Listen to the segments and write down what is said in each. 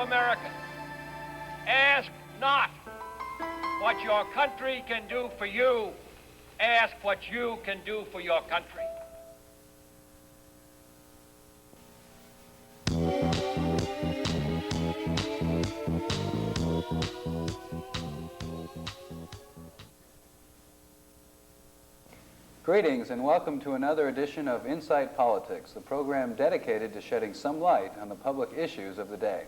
America. Ask not what your country can do for you. Ask what you can do for your country. Greetings and welcome to another edition of Inside Politics, the program dedicated to shedding some light on the public issues of the day.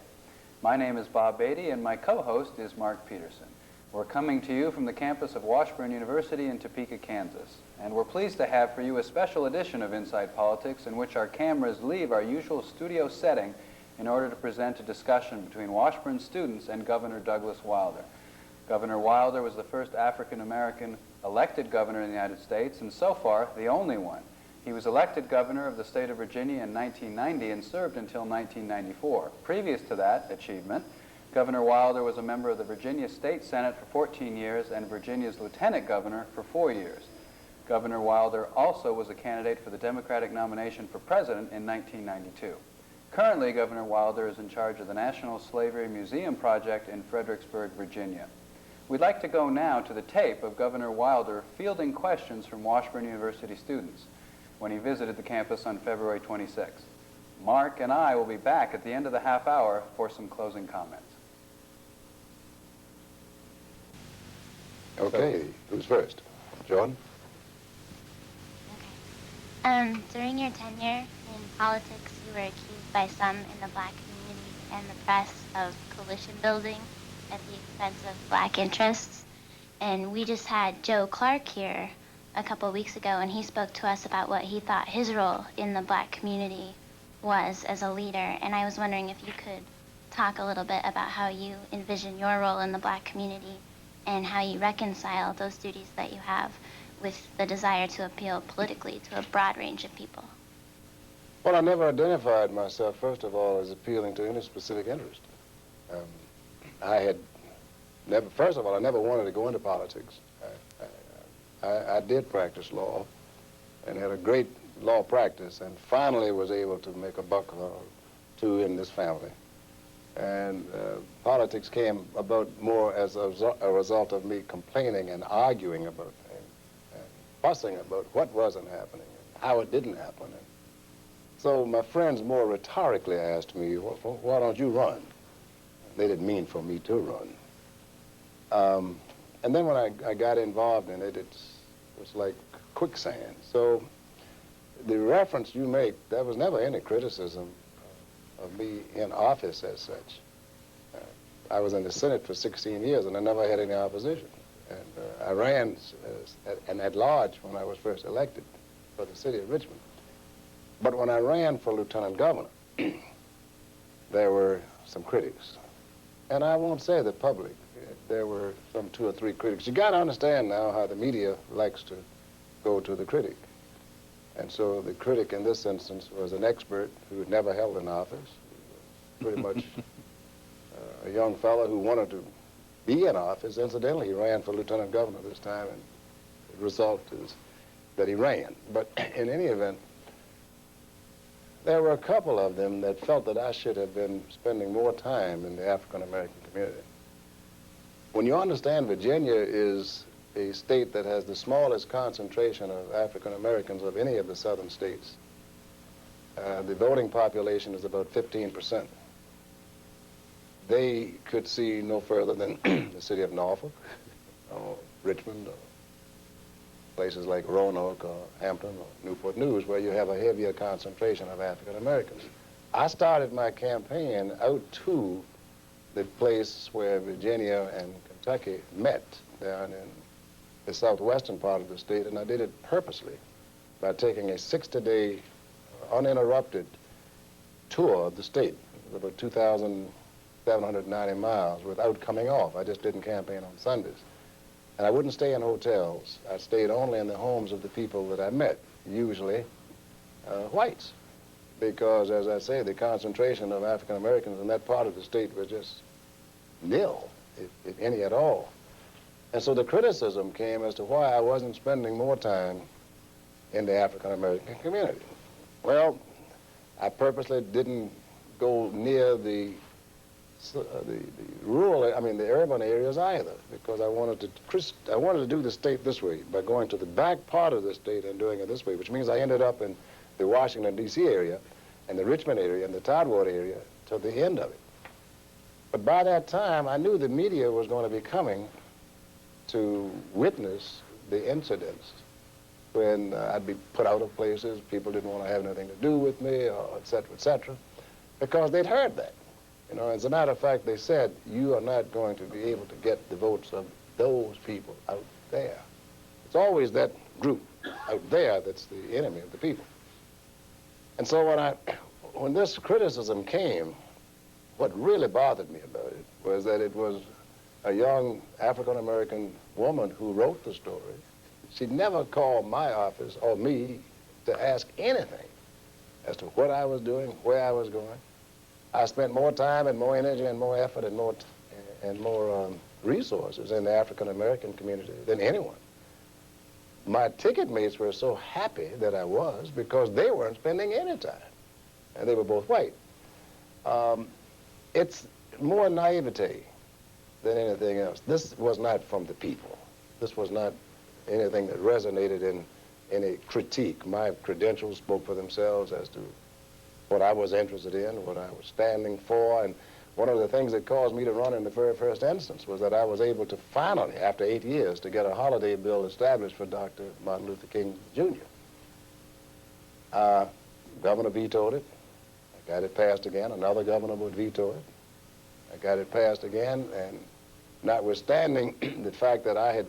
My name is Bob Beatty and my co-host is Mark Peterson. We're coming to you from the campus of Washburn University in Topeka, Kansas. And we're pleased to have for you a special edition of Inside Politics in which our cameras leave our usual studio setting in order to present a discussion between Washburn students and Governor Douglas Wilder. Governor Wilder was the first African-American elected governor in the United States, and so far, the only one. He was elected governor of the state of Virginia in 1990 and served until 1994. Previous to that achievement, Governor Wilder was a member of the Virginia State Senate for 14 years and Virginia's lieutenant governor for 4 years. Governor Wilder also was a candidate for the Democratic nomination for president in 1992. Currently, Governor Wilder is in charge of the National Slavery Museum Project in Fredericksburg, Virginia. We'd like to go now to the tape of Governor Wilder fielding questions from Washburn University students when he visited the campus on February 26th. Mark and I will be back at the end of the half hour for some closing comments. Okay, who's first? John? Okay. During your tenure in politics, you were accused by some in the black community and the press of coalition building at the expense of black interests. And we just had Joe Clark here a couple weeks ago, and he spoke to us about what he thought his role in the black community was as a leader. And I was wondering if you could talk a little bit about how you envision your role in the black community and how you reconcile those duties that you have with the desire to appeal politically to a broad range of people. Well, I never identified myself, first of all, as appealing to any specific interest. I had never, first of all, I never wanted to go into politics. I did practice law and had a great law practice and finally was able to make a buck or two in this family. And politics came about more as a result of me complaining and arguing about things and fussing about what wasn't happening and how it didn't happen. And so my friends more rhetorically asked me, why don't you run? They didn't mean for me to run. And then when I got involved in it, it was like quicksand. So the reference you make, there was never any criticism of me in office as such. I was in the Senate for 16 years and I never had any opposition. And I ran and at large when I was first elected for the city of Richmond. But when I ran for lieutenant governor, there were some critics. And I won't say the public. There were some 2 or 3 critics. You got to understand now how the media likes to go to the critic. And so the critic in this instance was an expert who had never held an office, pretty much a young fellow who wanted to be in office. Incidentally, he ran for lieutenant governor this time, and the result is that he ran. But in any event, there were a couple of them that felt that I should have been spending more time in the African-American community. When you understand Virginia is a state that has the smallest concentration of African-Americans of any of the southern states, the voting population is about 15%. They could see no further than the city of Norfolk, or Richmond, or places like Roanoke or Hampton or Newport News, where you have a heavier concentration of African Americans. I started my campaign out to the place where Virginia and Kentucky met down in the southwestern part of the state, and I did it purposely by taking a 60-day uninterrupted tour of the state. It was about 2,790 miles without coming off. I just didn't campaign on Sundays. And I wouldn't stay in hotels. I stayed only in the homes of the people that I met, usually whites. Because, as I say, the concentration of African Americans in that part of the state was just nil, if any at all. And so the criticism came as to why I wasn't spending more time in the African American community. Well, I purposely didn't go near the the rural, I mean the urban areas either, because I wanted to do the state this way by going to the back part of the state and doing it this way, which means I ended up in the Washington, D.C. area and the Richmond area and the Tidewater area till the end of it. But by that time, I knew the media was going to be coming to witness the incidents when I'd be put out of places, people didn't want to have anything to do with me, or et cetera, because they'd heard that. You know, as a matter of fact, they said, you are not going to be able to get the votes of those people out there. It's always that group out there that's the enemy of the people. And so when this criticism came, what really bothered me about it was that it was a young African-American woman who wrote the story. She'd never called my office or me to ask anything as to what I was doing, where I was going. I spent more time and more energy and more effort and more resources in the African-American community than anyone. My ticket mates were so happy that I was because they weren't spending any time, and they were both white. It's more naivete than anything else. This was not from the people. This was not anything that resonated in any critique. My credentials spoke for themselves as to what I was interested in, what I was standing for, and one of the things that caused me to run in the very first instance was that I was able to finally, after 8 years, to get a holiday bill established for Dr. Martin Luther King, Jr. Governor vetoed it. I got it passed again. Another governor would veto it. I got it passed again, and notwithstanding the fact that I had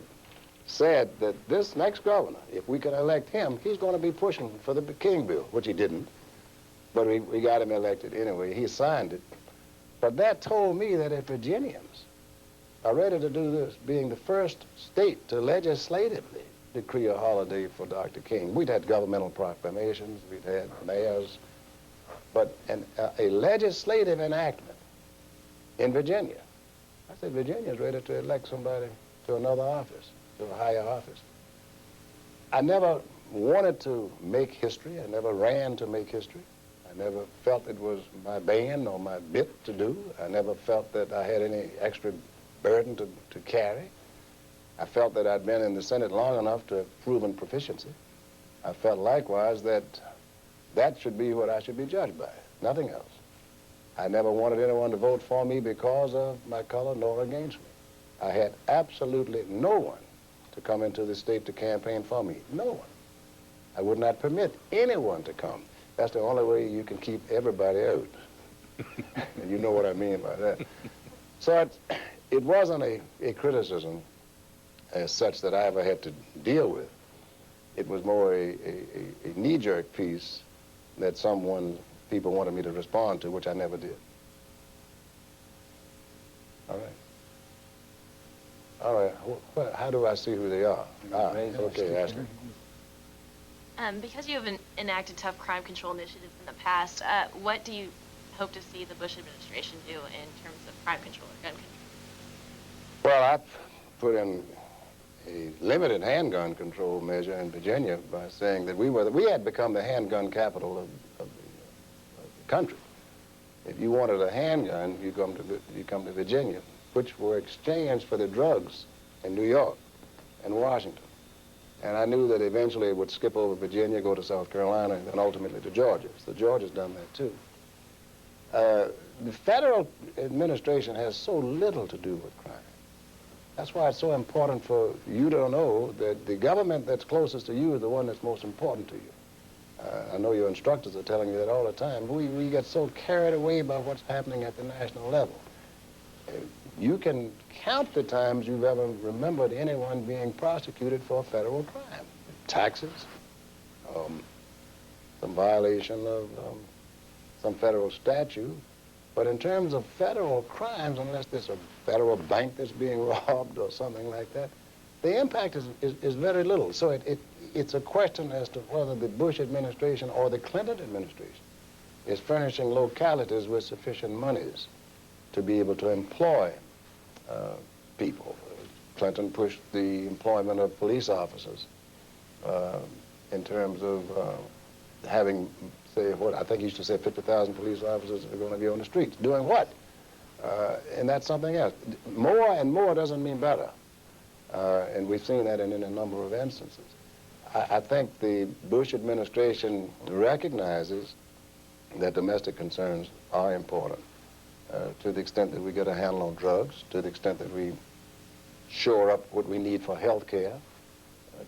said that this next governor, if we could elect him, he's going to be pushing for the King bill, which he didn't. But we got him elected anyway. He signed it. But that told me that if Virginians are ready to do this, being the first state to legislatively decree a holiday for Dr. King, we'd had governmental proclamations, we'd had mayors, but a legislative enactment in Virginia. I said, Virginia's ready to elect somebody to another office, to a higher office. I never wanted to make history. I never ran to make history. I never felt it was my band or my bit to do. I never felt that I had any extra burden to carry. I felt that I'd been in the Senate long enough to have proven proficiency. I felt likewise that that should be what I should be judged by, nothing else. I never wanted anyone to vote for me because of my color nor against me. I had absolutely no one to come into the state to campaign for me, no one. I would not permit anyone to come. That's the only way you can keep everybody out. And you know what I mean by that. So it wasn't a criticism as such that I ever had to deal with. It was more a knee-jerk piece that people wanted me to respond to, which I never did. All right. All right. How do I see who they are? Okay, Ashley. Because you have enacted tough crime control initiatives in the past, what do you hope to see the Bush administration do in terms of crime control or gun control? Well, I've put in a limited handgun control measure in Virginia by saying that we had become the handgun capital of the country. If you wanted a handgun, you come to Virginia, which were exchanged for the drugs in New York and Washington. And I knew that eventually it would skip over Virginia, go to South Carolina, and then ultimately to Georgia. So Georgia's done that too. The federal administration has so little to do with crime. That's why it's so important for you to know that the government that's closest to you is the one that's most important to you. I know your instructors are telling you that all the time. We get so carried away by what's happening at the national level. You can count the times you've ever remembered anyone being prosecuted for a federal crime. Taxes, some violation of some federal statute. But in terms of federal crimes, unless there's a federal bank that's being robbed or something like that, the impact is very little. So it's a question as to whether the Bush administration or the Clinton administration is furnishing localities with sufficient monies to be able to employ people. Clinton pushed the employment of police officers in terms of having, say, what I think he used to say 50,000 police officers are going to be on the streets. Doing what? And that's something else. More and more doesn't mean better. And we've seen that in a number of instances. I think the Bush administration recognizes that domestic concerns are important to the extent that we get a handle on drugs, to the extent that we shore up what we need for health care,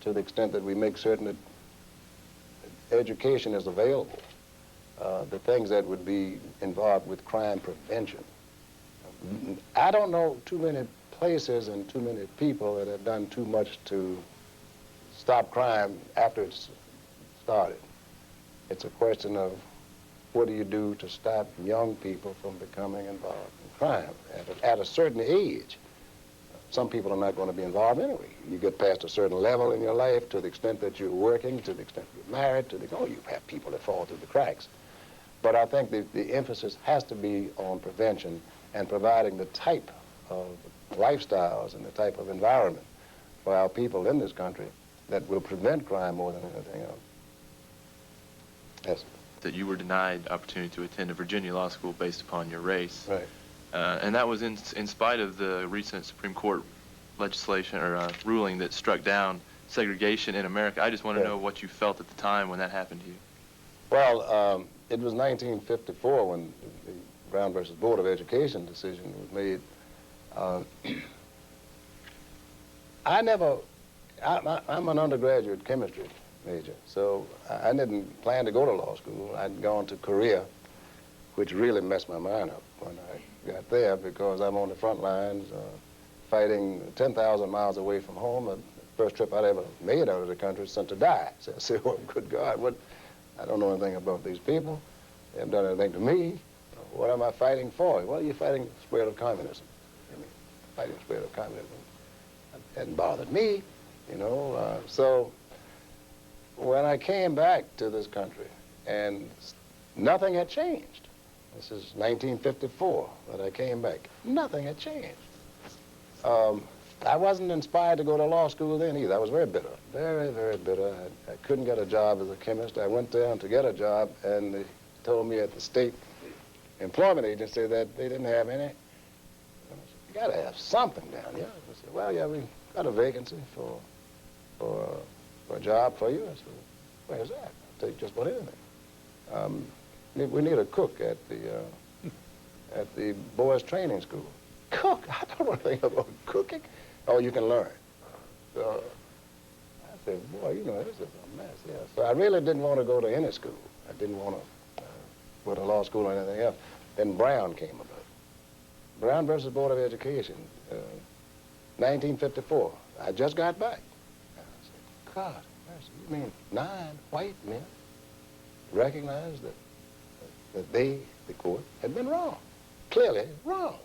to the extent that we make certain that education is available, the things that would be involved with crime prevention. I don't know too many places and too many people that have done too much to stop crime after it's started. It's a question of what do you do to stop young people from becoming involved in crime. At a certain age, some people are not going to be involved anyway. You get past a certain level in your life, to the extent that you're working, to the extent you're married, you have people that fall through the cracks. But I think the emphasis has to be on prevention and providing the type of lifestyles and the type of environment for our people in this country that will prevent crime more than anything else. Yes. That you were denied opportunity to attend a Virginia law school based upon your race. Right. And that was in spite of the recent Supreme Court legislation or ruling that struck down segregation in America. I just want to know what you felt at the time when that happened to you. Well, it was 1954 when the Brown versus Board of Education decision was made. I'm an undergraduate chemistry major, so I didn't plan to go to law school. I'd gone to Korea, which really messed my mind up when I got there, because I'm on the front lines fighting 10,000 miles away from home. The first trip I'd ever made out of the country was sent to die. So I said, well, good God, I don't know anything about these people. They haven't done anything to me. What am I fighting for? Well, you're fighting the spread of communism. Fighting the spread of communism. It hadn't bothered me, so when I came back to this country, and nothing had changed. This is 1954 that I came back. Nothing had changed. I wasn't inspired to go to law school then either. I was very bitter, very, very bitter. I couldn't get a job as a chemist. I went down to get a job, and they told me at the state employment agency that they didn't have any. I said, you got to have something down here. I said, well, yeah, we got a vacancy for a job for you. I said, where's that? I'll take just about anything. We need a cook at the boys' training school. Cook? I don't know anything about cooking. Oh, you can learn. So I said, boy, this is a mess. Yeah. So I really didn't want to go to any school. I didn't want to go to law school or anything else. Then Brown came about. Brown versus Board of Education, 1954. I just got back. I said, God, you mean 9 white men recognized that the court, had been wrong, clearly wrong.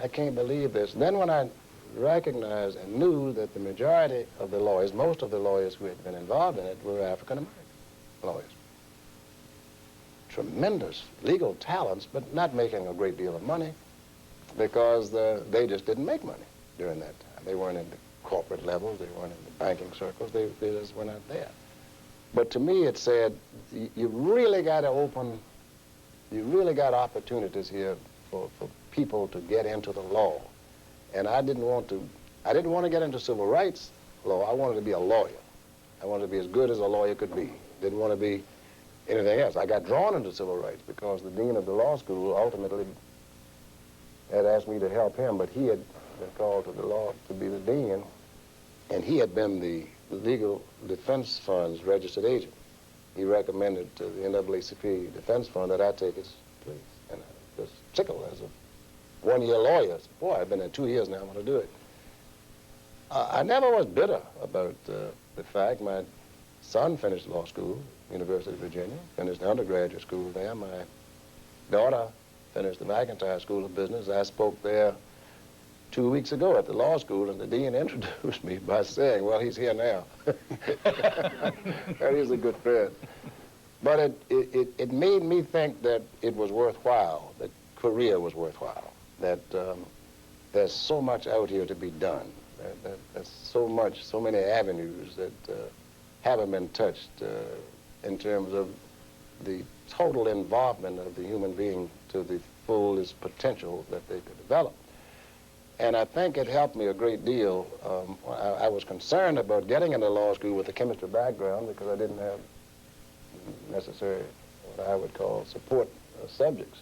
I can't believe this. Then when I recognized and knew that the majority of the lawyers, most of the lawyers who had been involved in it were African-American lawyers. Tremendous legal talents, but not making a great deal of money because they just didn't make money during that time. They weren't in the corporate levels, they weren't in the banking circles, they just were not there. But to me it said, you really got to open, you really got opportunities here for people to get into the law. And I didn't want to get into civil rights law. I wanted to be a lawyer. I wanted to be as good as a lawyer could be. Didn't want to be anything else. I got drawn into civil rights because the dean of the law school ultimately had asked me to help him, but he had been called to the law to be the dean, and he had been the Legal Defense Fund's registered agent. He recommended to the NAACP Defense Fund that I take his place. And I was tickled as a one-year lawyer. I said, boy, I've been there 2 years now, I'm going to do it. I never was bitter about the fact my son finished law school, University of Virginia, finished the undergraduate school there. My daughter finished the McIntire School of Business. I spoke there 2 weeks ago at the law school, and the dean introduced me by saying, well, he's here now. And he's a good friend. But it made me think that it was worthwhile, that career was worthwhile, that there's so much out here to be done. There's so many avenues that haven't been touched in terms of the total involvement of the human being to the fullest potential that they could develop. And I think it helped me a great deal. I was concerned about getting into law school with a chemistry background because I didn't have necessary, what I would call, support subjects.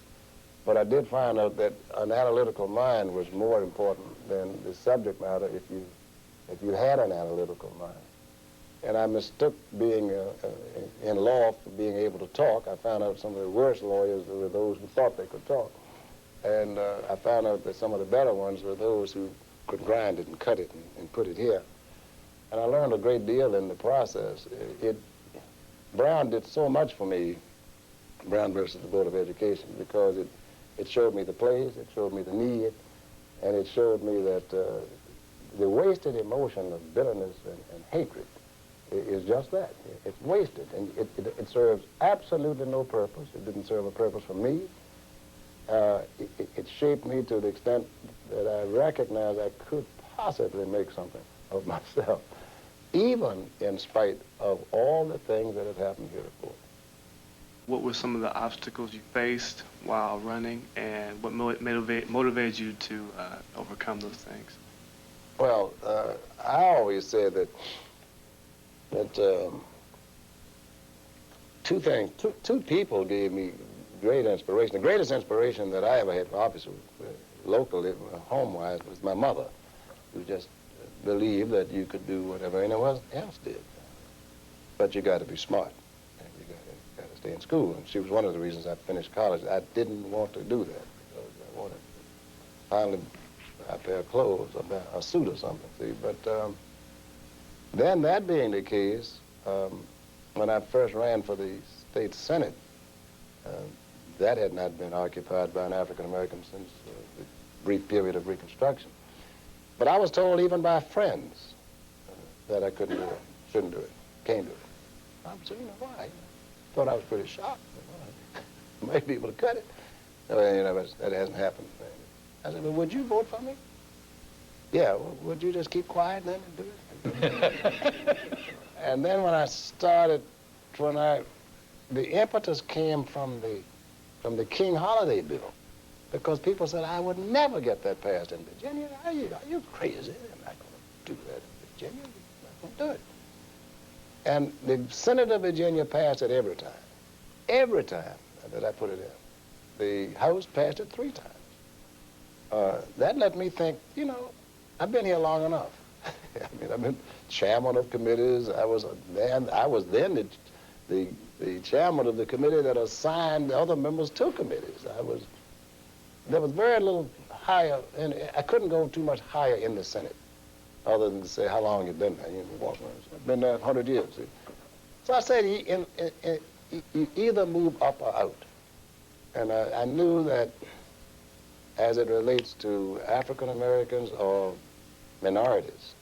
But I did find out that an analytical mind was more important than the subject matter if you had an analytical mind. And I mistook being in law for being able to talk. I found out some of the worst lawyers were those who thought they could talk. And I found out that some of the better ones were those who could grind it and cut it and put it here. And I learned a great deal in the process. Brown did so much for me, Brown versus the Board of Education, because it showed me the place, it showed me the need, and it showed me that the wasted emotion of bitterness and hatred is just that. It's wasted, and it serves absolutely no purpose. It didn't serve a purpose for me. It shaped me to the extent that I recognized I could possibly make something of myself, even in spite of all the things that had happened heretofore. What were some of the obstacles you faced while running, and what motivated you to overcome those things? Well, I always said that two people gave me great inspiration. The greatest inspiration that I ever had, obviously, locally, home-wise, was my mother, who just believed that you could do whatever anyone else did. But you got to be smart, and you got to stay in school. And she was one of the reasons I finished college. I didn't want to do that because I wanted to finally buy a pair of clothes, or buy a suit or something. See, but then that being the case, when I first ran for the state senate, that had not been occupied by an African American since the brief period of Reconstruction. But I was told even by friends that I couldn't do it, shouldn't do it, can't do it. I was saying, why? Thought I was pretty sharp. I might be able to cut it. But that hasn't happened. I said, well, would you vote for me? Yeah, well, would you just keep quiet then and do it? And then when I started, the impetus came from the King Holiday bill, because people said I would never get that passed in Virginia. Are you crazy? I'm not going to do that in Virginia. I'm not going to do it. And the Senate of Virginia passed it every time that I put it in. The House passed it 3 times. That let me think, I've been here long enough. I mean, I've been chairman of committees. I was then the chairman of the committee that assigned the other members to committees. There was very little higher, and I couldn't go too much higher in the Senate, other than to say how long you've been there. I've been there 100 years. See? So I said, you either move up or out. And I knew that as it relates to African Americans or minorities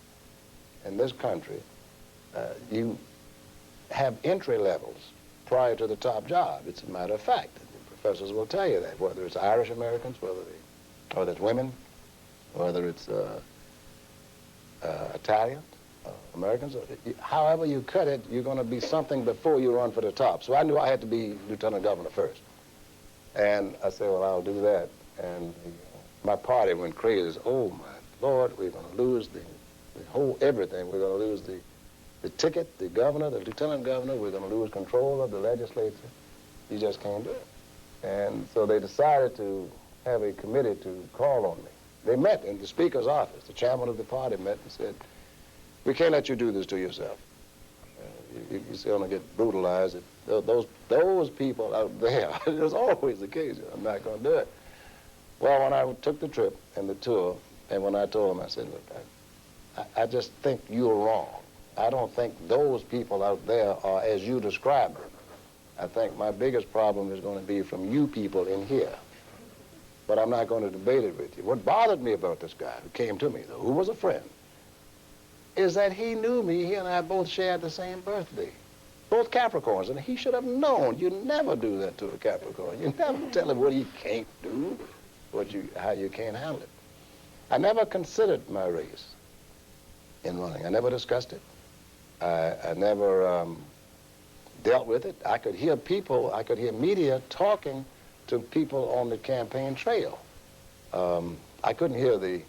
in this country, you have entry levels prior to the top job. It's a matter of fact. The professors will tell you that, whether it's Irish Americans, whether it's women, whether it's Italian Americans. However you cut it, you're going to be something before you run for the top. So I knew I had to be lieutenant governor first. And I said, well, I'll do that. And my party went crazy. Oh, my Lord, we're going to lose the whole everything. We're going to lose the ticket, the governor, the lieutenant governor. We're going to lose control of the legislature. You just can't do it. And so they decided to have a committee to call on me. They met in the Speaker's office. The chairman of the party met and said, we can't let you do this to yourself. You're going to get brutalized. Those people out there, it was always the case. I'm not going to do it. Well, when I took the trip and the tour, and when I told them, I said, look, I just think you're wrong. I don't think those people out there are as you describe them. I think my biggest problem is going to be from you people in here. But I'm not going to debate it with you. What bothered me about this guy who came to me, though, who was a friend, is that he knew me. He and I both shared the same birthday. Both Capricorns, and he should have known. You never do that to a Capricorn. You never tell him what he can't do, how you can't handle it. I never considered my race in running. I never discussed it. I never dealt with it. I could hear people, I could hear media talking to people on the campaign trail. I couldn't hear the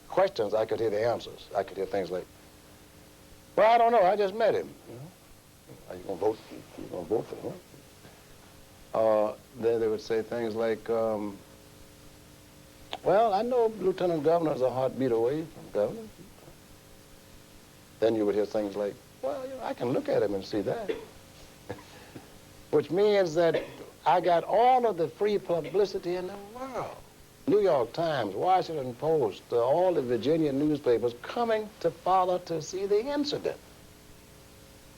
questions, I could hear the answers. I could hear things like, well, I don't know, I just met him. You know? Are you gonna vote? You gonna vote for him? Then they would say things like, well, I know Lieutenant Governor's a heartbeat away from governor. Then you would hear things like, well, you know, I can look at him and see that. Which means that I got all of the free publicity in the world. New York Times, Washington Post, all the Virginia newspapers coming to follow to see the incident.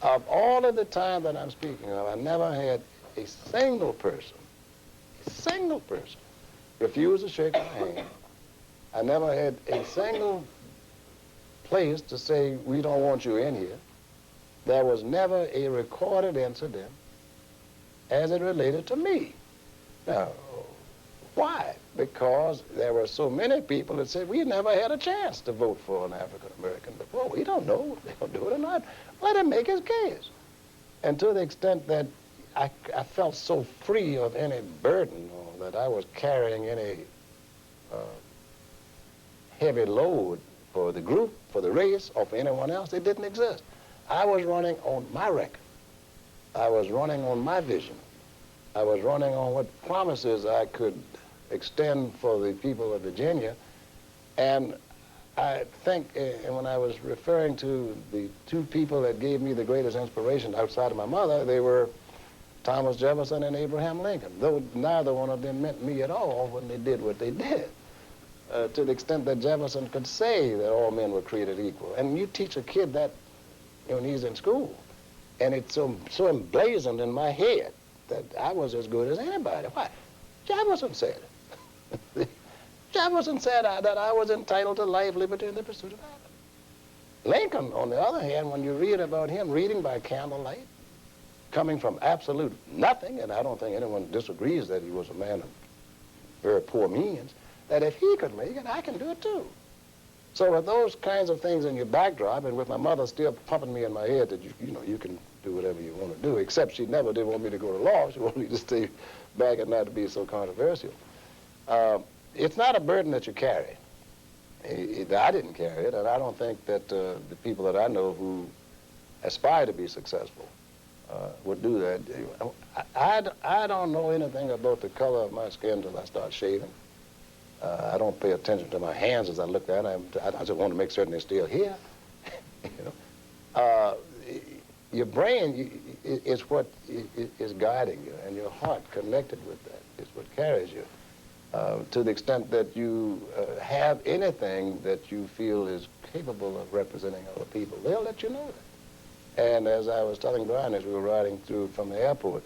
Of all of the time that I'm speaking of, I never had a single person refuse to shake my hand. I never had a single place to say, we don't want you in here. There was never a recorded incident as it related to me. Now, why? Because there were so many people that said, we never had a chance to vote for an African-American before. We don't know if they'll do it or not. Let him make his case. And to the extent that I felt so free of any burden, or that I was carrying any heavy load for the group, for the race, or for anyone else, it didn't exist. I was running on my record. I was running on my vision. I was running on what promises I could extend for the people of Virginia. And I think, and when I was referring to the two people that gave me the greatest inspiration outside of my mother, they were Thomas Jefferson and Abraham Lincoln, though neither one of them meant me at all when they did what they did. To the extent that Jefferson could say that all men were created equal. And you teach a kid that when he's in school, and it's so emblazoned in my head that I was as good as anybody. Why? Jefferson said it. Jefferson said that I was entitled to life, liberty, and the pursuit of happiness. Lincoln, on the other hand, when you read about him reading by candlelight, coming from absolute nothing, and I don't think anyone disagrees that he was a man of very poor means, that if he could make it, I can do it too. So with those kinds of things in your backdrop, and with my mother still pumping me in my head that, you know, you can do whatever you want to do, except she never did want me to go to law. She wanted me to stay back and not to be so controversial. It's not a burden that you carry. I didn't carry it, and I don't think that the people that I know who aspire to be successful would do that. I don't know anything about the color of my skin until I start shaving. I don't pay attention to my hands as I look at them. I just want to make certain they're still here. You know? Your brain is what is guiding you, and your heart connected with that is what carries you. To the extent that you have anything that you feel is capable of representing other people, they'll let you know that. And as I was telling Brian as we were riding through from the airport,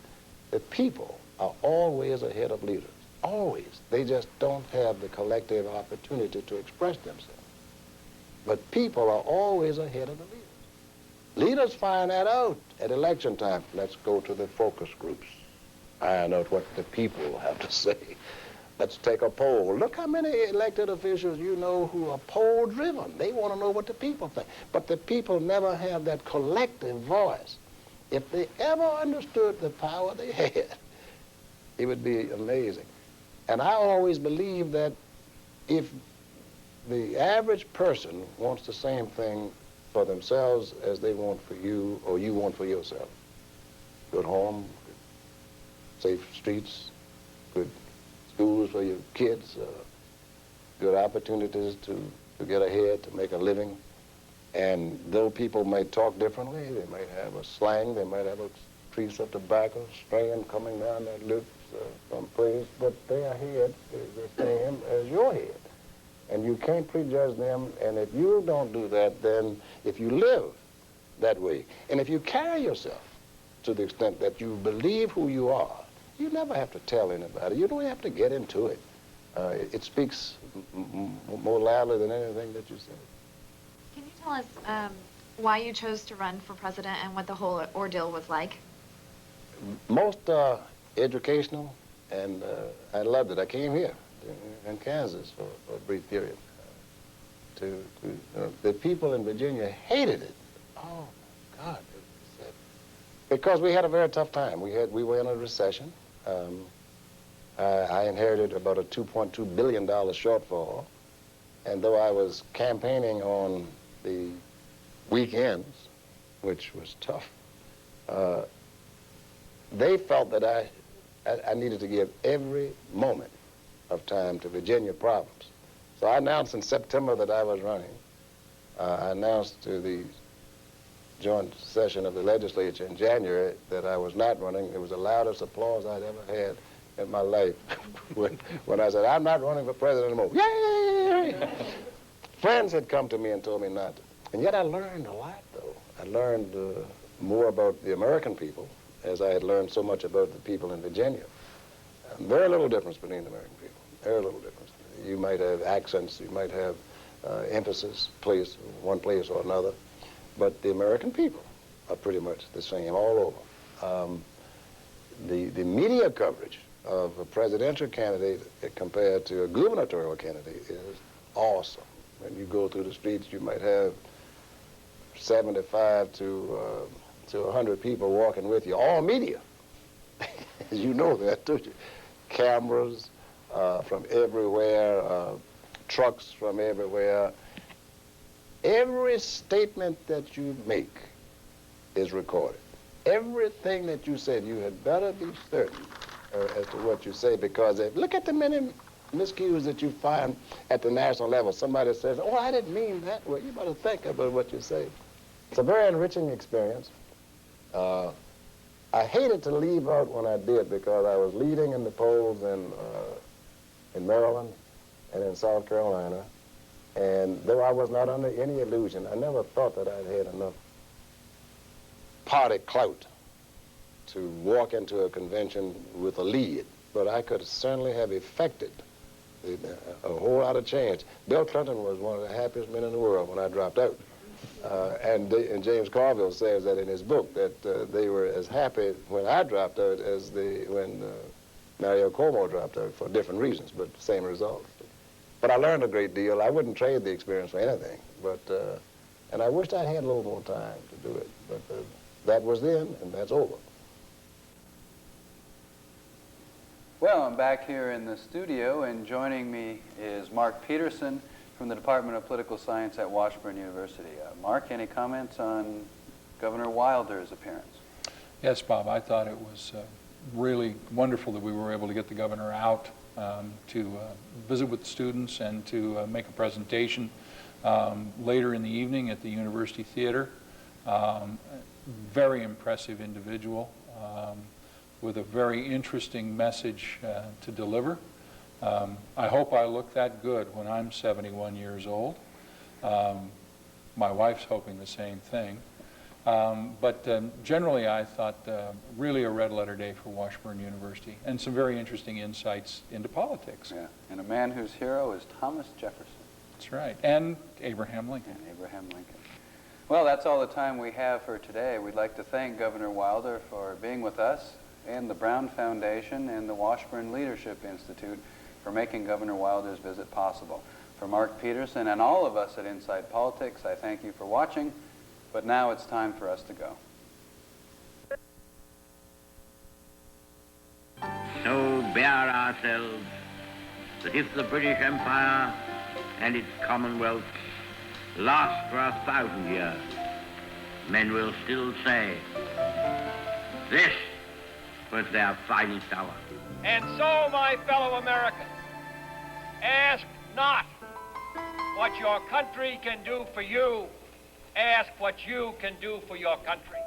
the people are always ahead of leaders. Always. They just don't have the collective opportunity to express themselves. But people are always ahead of the leaders. Leaders find that out at election time. Let's go to the focus groups. Iron out what the people have to say. Let's take a poll. Look how many elected officials you know who are poll-driven. They want to know what the people think. But the people never have that collective voice. If they ever understood the power they had, it would be amazing. And I always believe that if the average person wants the same thing for themselves as they want for you or you want for yourself, good home, safe streets, good schools for your kids, good opportunities to get ahead, to make a living. And though people may talk differently, they might have a slang, they might have a piece of tobacco strand coming down their lips someplace, but their head is the same as your head. And you can't prejudge them, and if you don't do that, then if you live that way, and if you carry yourself to the extent that you believe who you are, you never have to tell anybody. You don't have to get into it. It speaks more loudly than anything that you say. Can you tell us why you chose to run for president and what the whole ordeal was like? Most educational, and I loved it. I came here in Kansas for a brief period. The people in Virginia hated it. Oh, my God. They said, Because we had a very tough time. We were in a recession. I inherited about a $2.2 billion shortfall. And though I was campaigning on the weekends, which was tough, they felt that I needed to give every moment of time to Virginia problems. So I announced in September that I was running. I announced to the joint session of the legislature in January that I was not running. It was the loudest applause I'd ever had in my life when I said, I'm not running for president anymore. Yay! Friends had come to me and told me not to. And yet I learned a lot, though. I learned more about the American people as I had learned so much about the people in Virginia. Very little difference between the American people. Very little difference. You might have accents, you might have emphasis, one place or another. But the American people are pretty much the same all over. The media coverage of a presidential candidate compared to a gubernatorial candidate is awesome. When you go through the streets, you might have 75 to 100 people walking with you, all media. You know that, don't you? Cameras from everywhere, trucks from everywhere. Every statement that you make is recorded. Everything that you said, you had better be certain as to what you say, because look at the many miscues that you find at the national level. Somebody says, oh, I didn't mean that. Well, you better think about what you say. It's a very enriching experience. I hated to leave out when I did, because I was leading in the polls in Maryland and in South Carolina. And though I was not under any illusion, I never thought that I'd had enough party clout to walk into a convention with a lead. But I could certainly have effected a whole lot of change. Bill Clinton was one of the happiest men in the world when I dropped out. And James Carville says that in his book, that they were as happy when I dropped out as when Mario Cuomo dropped out, for different reasons, but same result. But I learned a great deal. I wouldn't trade the experience for anything. But and I wished I'd had a little more time to do it. But that was then, and that's over. Well, I'm back here in the studio, and joining me is Mark Peterson from the Department of Political Science at Washburn University. Mark, any comments on Governor Wilder's appearance? Yes, Bob, I thought it was really wonderful that we were able to get the governor out to visit with the students and to make a presentation later in the evening at the University Theater. Very impressive individual with a very interesting message to deliver. I hope I look that good when I'm 71 years old. My wife's hoping the same thing. But generally, I thought really a red letter day for Washburn University, and some very interesting insights into politics. Yeah, and a man whose hero is Thomas Jefferson. That's right, and Abraham Lincoln. And Abraham Lincoln. Well, that's all the time we have for today. We'd like to thank Governor Wilder for being with us, and the Brown Foundation and the Washburn Leadership Institute for making Governor Wilder's visit possible. For Mark Peterson and all of us at Inside Politics, I thank you for watching. But now it's time for us to go. So bear ourselves that if the British Empire and its Commonwealth last for 1,000 years, men will still say, this was their finest hour. And so, my fellow Americans, ask not what your country can do for you. Ask what you can do for your country.